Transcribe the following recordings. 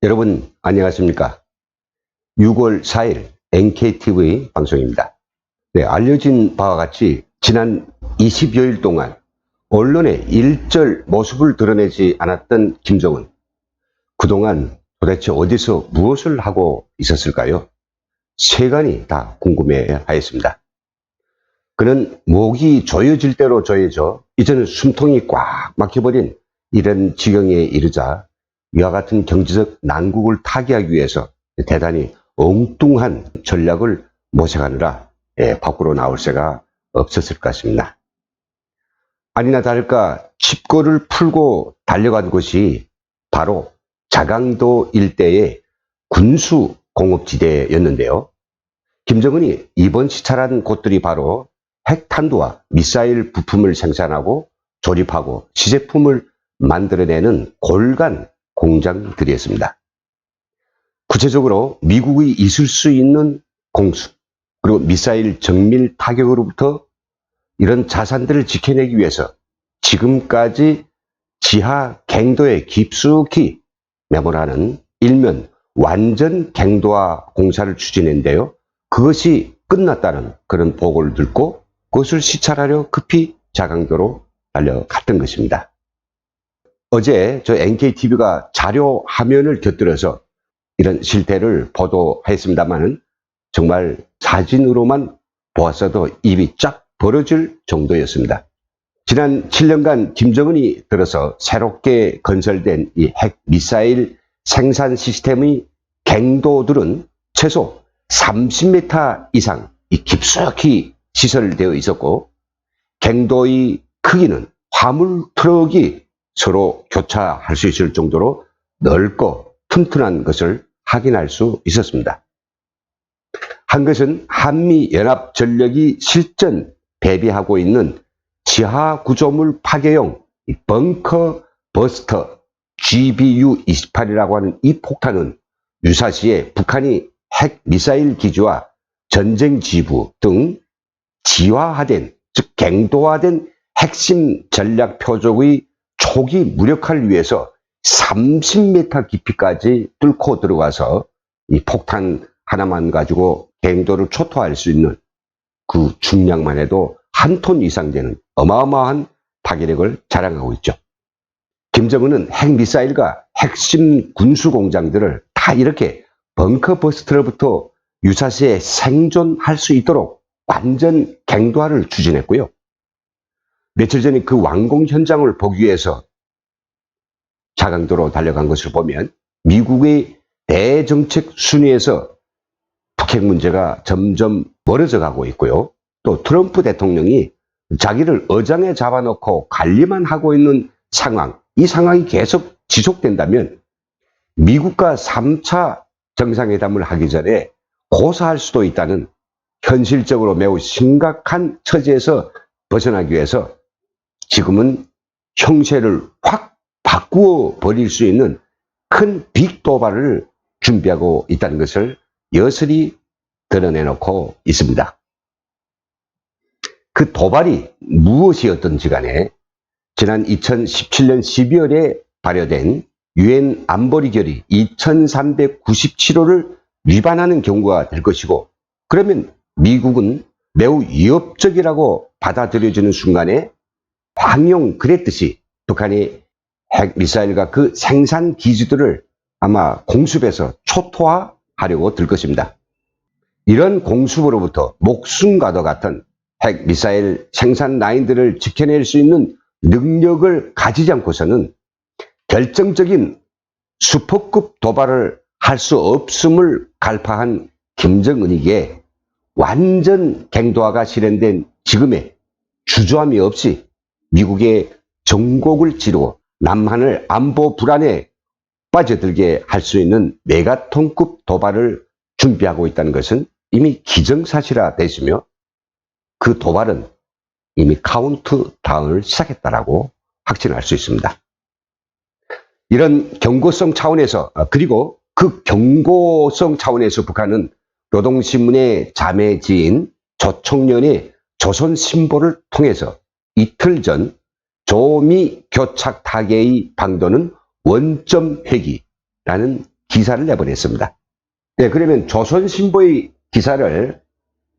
여러분 안녕하십니까? 6월 4일 NKTV 방송입니다. 네, 알려진 바와 같이 지난 20여일 동안 언론에 일절 모습을 드러내지 않았던 김정은. 그동안 도대체 어디서 무엇을 하고 있었을까요? 세간이 다 궁금해 하였습니다. 그는 목이 조여질 대로 조여져 이제는 숨통이 꽉 막혀버린 이런 지경에 이르자 이와 같은 경제적 난국을 타개하기 위해서 대단히 엉뚱한 전략을 모색하느라 밖으로 나올 새가 없었을 것입니다. 아니나 다를까 칩거를 풀고 달려간 곳이 바로 자강도 일대의 군수 공업지대였는데요. 김정은이 이번 시찰한 곳들이 바로 핵탄두와 미사일 부품을 생산하고 조립하고 시제품을 만들어내는 골간 공장들이었습니다. 구체적으로 미국이 있을 수 있는 공수, 그리고 미사일 정밀 타격으로부터 이런 자산들을 지켜내기 위해서 지금까지 지하 갱도에 깊숙이 매몰하는 일면 완전 갱도화 공사를 추진했는데요. 그것이 끝났다는 그런 보고를 듣고 그것을 시찰하려 급히 자강도로 달려갔던 것입니다. 어제 저 NKTV가 자료 화면을 곁들여서 이런 실태를 보도했습니다만 정말 사진으로만 보았어도 입이 쫙 벌어질 정도였습니다. 지난 7년간 김정은이 들어서 새롭게 건설된 이 핵 미사일 생산 시스템의 갱도들은 최소 30m 이상 깊숙이 시설되어 있었고, 갱도의 크기는 화물 트럭이 서로 교차할 수 있을 정도로 넓고 튼튼한 것을 확인할 수 있었습니다. 한 것은 한미연합전력이 실전 배비하고 있는 지하 구조물 파괴용 벙커 버스터 GBU-28이라고 하는 이 폭탄은 유사시에 북한이 핵 미사일 기지와 전쟁 지부 등 지화화된, 즉 갱도화된 핵심 전략 표적의 초기 무력화를 위해서 30m 깊이까지 뚫고 들어가서 이 폭탄 하나만 가지고 갱도를 초토화할 수 있는 그 중량만 해도 한 톤 이상 되는 어마어마한 파괴력을 자랑하고 있죠. 김정은은 핵미사일과 핵심 군수 공장들을 다 이렇게 벙커 버스터로부터 유사시에 생존할 수 있도록 완전 갱도화를 추진했고요. 며칠 전에 그 완공 현장을 보기 위해서 자강도로 달려간 것을 보면 미국의 대정책 순위에서 북핵 문제가 점점 멀어져 가고 있고요. 또 트럼프 대통령이 자기를 어장에 잡아놓고 관리만 하고 있는 상황, 이 상황이 계속 지속된다면 미국과 3차 정상회담을 하기 전에 고사할 수도 있다는 현실적으로 매우 심각한 처지에서 벗어나기 위해서 지금은 형세를 확 바꾸어 버릴 수 있는 큰 빅 도발을 준비하고 있다는 것을 여실히 드러내놓고 있습니다. 그 도발이 무엇이었든지 간에 지난 2017년 12월에 발효된 유엔 안보리 결의 2397호를 위반하는 경우가 될 것이고, 그러면 미국은 매우 위협적이라고 받아들여지는 순간에 황용 그랬듯이 북한이 핵미사일과 그 생산 기지들을 아마 공습해서 초토화하려고 들 것입니다. 이런 공습으로부터 목숨과도 같은 핵미사일 생산 라인들을 지켜낼 수 있는 능력을 가지지 않고서는 결정적인 슈퍼급 도발을 할 수 없음을 갈파한 김정은에게 완전 갱도화가 실현된 지금의 주저함이 없이 미국의 정곡을 지르고 남한을 안보 불안에 빠져들게 할 수 있는 메가톤급 도발을 준비하고 있다는 것은 이미 기정사실화되시며, 그 도발은 이미 카운트다운을 시작했다라고 확신할 수 있습니다. 이런 경고성 차원에서, 그리고 그 경고성 차원에서 북한은 노동신문의 자매지인 조총련의 조선신보를 통해서 이틀 전 조미 교착 타계의 방도는 원점 회기라는 기사를 내보냈습니다. 네, 그러면 조선신보의 기사를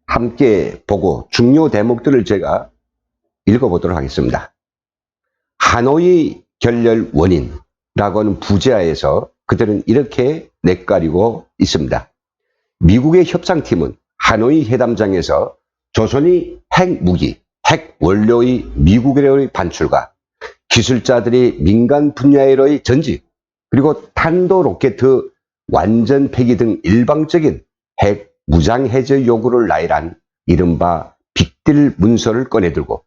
함께 보고 중요 대목들을 제가 읽어보도록 하겠습니다. 하노이 결렬 원인이라고 하는 부제하에서 그들은 이렇게 내까리고 있습니다. 미국의 협상팀은 하노이 회담장에서 조선이 핵무기, 핵원료의 미국으로의 반출과 기술자들이 민간 분야에의 전직, 그리고 탄도 로켓 완전 폐기 등 일방적인 핵 무장 해제 요구를 나열한 이른바 빅딜 문서를 꺼내들고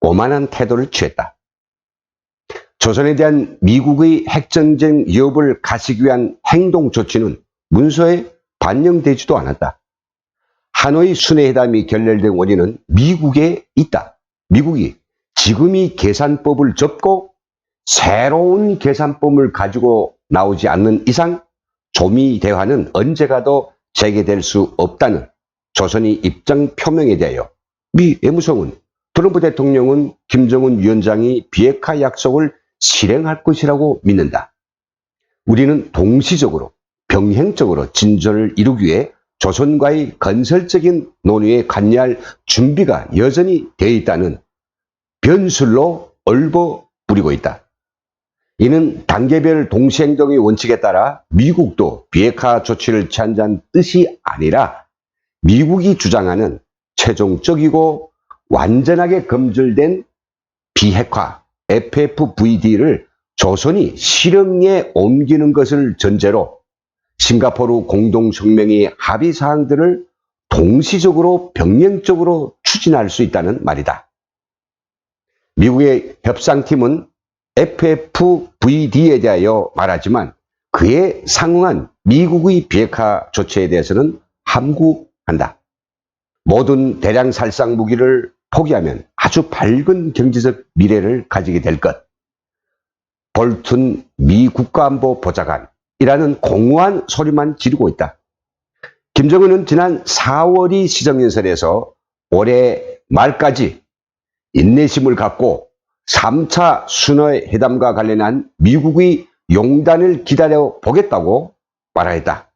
오만한 태도를 취했다. 조선에 대한 미국의 핵전쟁 위협을 가시기 위한 행동 조치는 문서에 반영되지도 않았다. 하노이 순회회담이 결렬된 원인은 미국에 있다. 미국이 지금 이 계산법을 접고 새로운 계산법을 가지고 나오지 않는 이상 조미 대화는 언제 가도 재개될 수 없다는 조선의 입장 표명에 대하여 미 외무성은 트럼프 대통령은 김정은 위원장이 비핵화 약속을 실행할 것이라고 믿는다. 우리는 동시적으로 병행적으로 진전을 이루기 위해 조선과의 건설적인 논의에 관여할 준비가 여전히 되어 있다는 변술로 얼버무리고 있다. 이는 단계별 동시행동의 원칙에 따라 미국도 비핵화 조치를 취한다는 뜻이 아니라 미국이 주장하는 최종적이고 완전하게 검증된 비핵화 FFVD를 조선이 실행에 옮기는 것을 전제로 싱가포르 공동성명의 합의사항들을 동시적으로 병행적으로 추진할 수 있다는 말이다. 미국의 협상팀은 FFVD에 대하여 말하지만 그에 상응한 미국의 비핵화 조치에 대해서는 함구한다. 모든 대량 살상 무기를 포기하면 아주 밝은 경제적 미래를 가지게 될 것. 볼튼 미 국가안보 보좌관이라는 공허한 소리만 지르고 있다. 김정은은 지난 4월의 시정연설에서 올해 말까지 인내심을 갖고 3차 순회회담과 관련한 미국의 용단을 기다려 보겠다고 말하였다.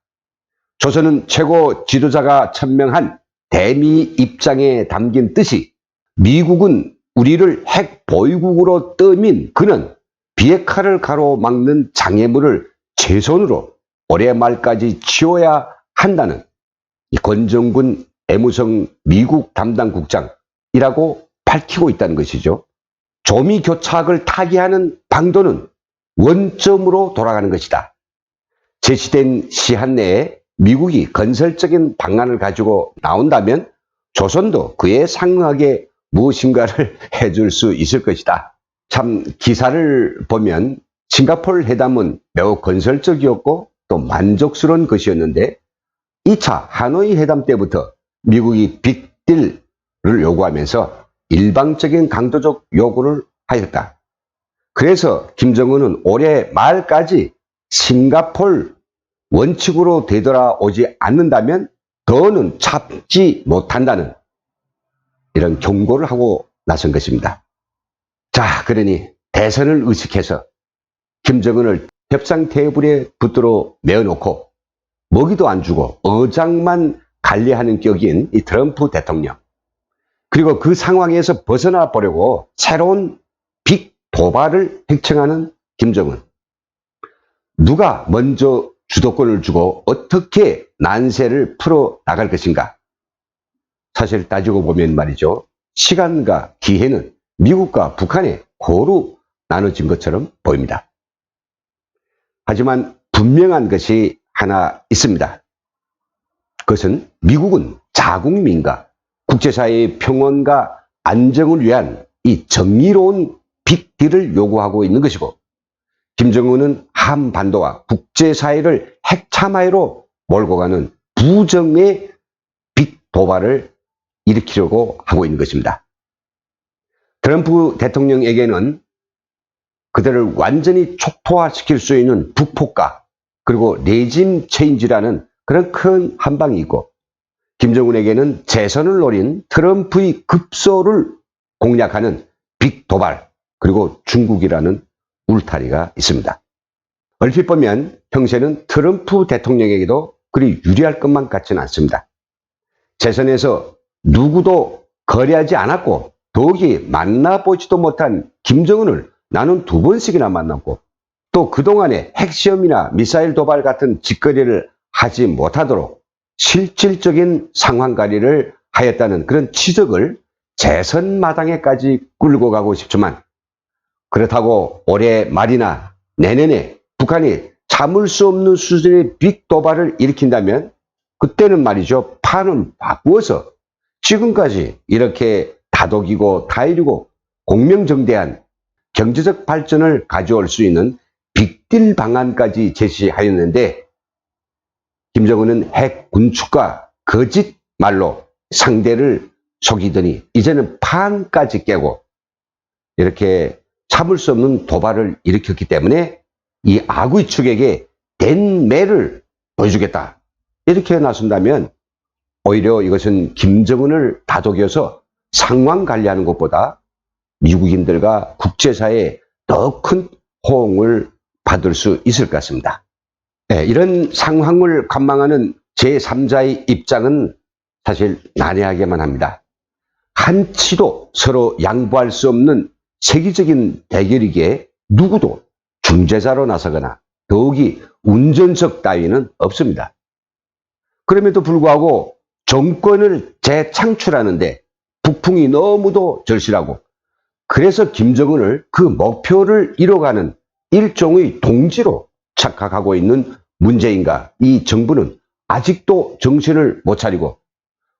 조선은 최고 지도자가 천명한 대미 입장에 담긴 뜻이 미국은 우리를 핵 보유국으로 떠민 그는 비핵화를 가로막는 장애물을 최선으로 올해 말까지 치워야 한다는 이 권정군 애무성 미국 담당 국장이라고 밝히고 있다는 것이죠. 조미 교착을 타개하는 방도는 원점으로 돌아가는 것이다. 제시된 시한 내에 미국이 건설적인 방안을 가지고 나온다면 조선도 그에 상응하게 무엇인가를 해줄 수 있을 것이다. 참 기사를 보면 싱가포르 회담은 매우 건설적이었고 또 만족스러운 것이었는데 2차 하노이 회담 때부터 미국이 빅딜을 요구하면서 일방적인 강도적 요구를 하였다. 그래서 김정은은 올해 말까지 싱가포르 원칙으로 되돌아오지 않는다면 더는 참지 못한다는 이런 경고를 하고 나선 것입니다. 자, 그러니 대선을 의식해서 김정은을 협상 테이블에 붙들어 메어놓고 먹이도 안 주고 어장만 관리하는 격인 이 트럼프 대통령, 그리고 그 상황에서 벗어나 보려고 새로운 빅 도발을 획청하는 김정은. 누가 먼저 주도권을 주고 어떻게 난세를 풀어 나갈 것인가? 사실 따지고 보면 말이죠. 시간과 기회는 미국과 북한에 고루 나눠진 것처럼 보입니다. 하지만 분명한 것이 하나 있습니다. 그것은 미국은 자국민과 국제사회의 평온과 안정을 위한 이 정의로운 빅딜을 요구하고 있는 것이고, 김정은은 한반도와 국제사회를 핵참하로 몰고 가는 부정의 빅 도발을 일으키려고 하고 있는 것입니다. 트럼프 대통령에게는 그들을 완전히 촉토화시킬 수 있는 북폭과 그리고 레짐 체인지라는 그런 큰 한방이 있고, 김정은에게는 재선을 노린 트럼프의 급소를 공략하는 빅 도발, 그리고 중국이라는 울타리가 있습니다. 얼핏 보면 형세는 트럼프 대통령에게도 그리 유리할 것만 같지는 않습니다. 재선에서 누구도 거래하지 않았고 더욱이 만나보지도 못한 김정은을 나는 2번씩이나 만났고 또 그동안에 핵시험이나 미사일 도발 같은 짓거리를 하지 못하도록 실질적인 상황관리를 하였다는 그런 지적을 재선 마당에까지 끌고 가고 싶지만 그렇다고 올해 말이나 내년에 북한이 참을 수 없는 수준의 빅 도발을 일으킨다면 그때는 말이죠. 판은 바꾸어서 지금까지 이렇게 다독이고 타이르고 공명정대한 경제적 발전을 가져올 수 있는 빅딜 방안까지 제시하였는데 김정은은 핵 군축과 거짓말로 상대를 속이더니 이제는 판까지 깨고 이렇게 참을 수 없는 도발을 일으켰기 때문에 이 아구이 측에게 된매를 보여주겠다. 이렇게 나선다면 오히려 이것은 김정은을 다독여서 상황 관리하는 것보다 미국인들과 국제사회에 더 큰 호응을 받을 수 있을 것 같습니다. 네, 이런 상황을 관망하는 제3자의 입장은 사실 난해하게만 합니다. 한치도 서로 양보할 수 없는 세계적인 대결이기에 누구도 중재자로 나서거나 더욱이 운전석 따위는 없습니다. 그럼에도 불구하고 정권을 재창출하는데 북풍이 너무도 절실하고 그래서 김정은을 그 목표를 이뤄가는 일종의 동지로 착각하고 있는 문재인과 이 정부는 아직도 정신을 못 차리고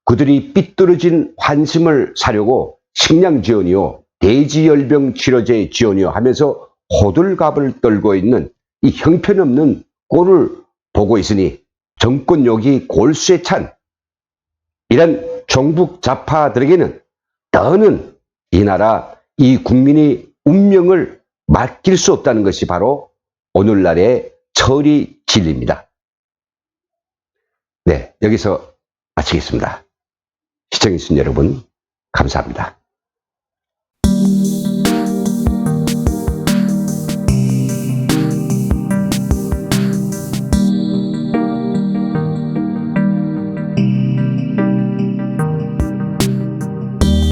그들이 삐뚤어진 환심을 사려고 식량 지원이요, 대지열병 치료제 지원이요 하면서 호들갑을 떨고 있는 이 형편없는 꼴을 보고 있으니 정권욕이 골수에 찬 이런 종북 좌파들에게는 더는 이 나라, 이 국민의 운명을 맡길 수 없다는 것이 바로 오늘날의 처리 진리입니다. 네, 여기서 마치겠습니다. 시청해주신 여러분 감사합니다.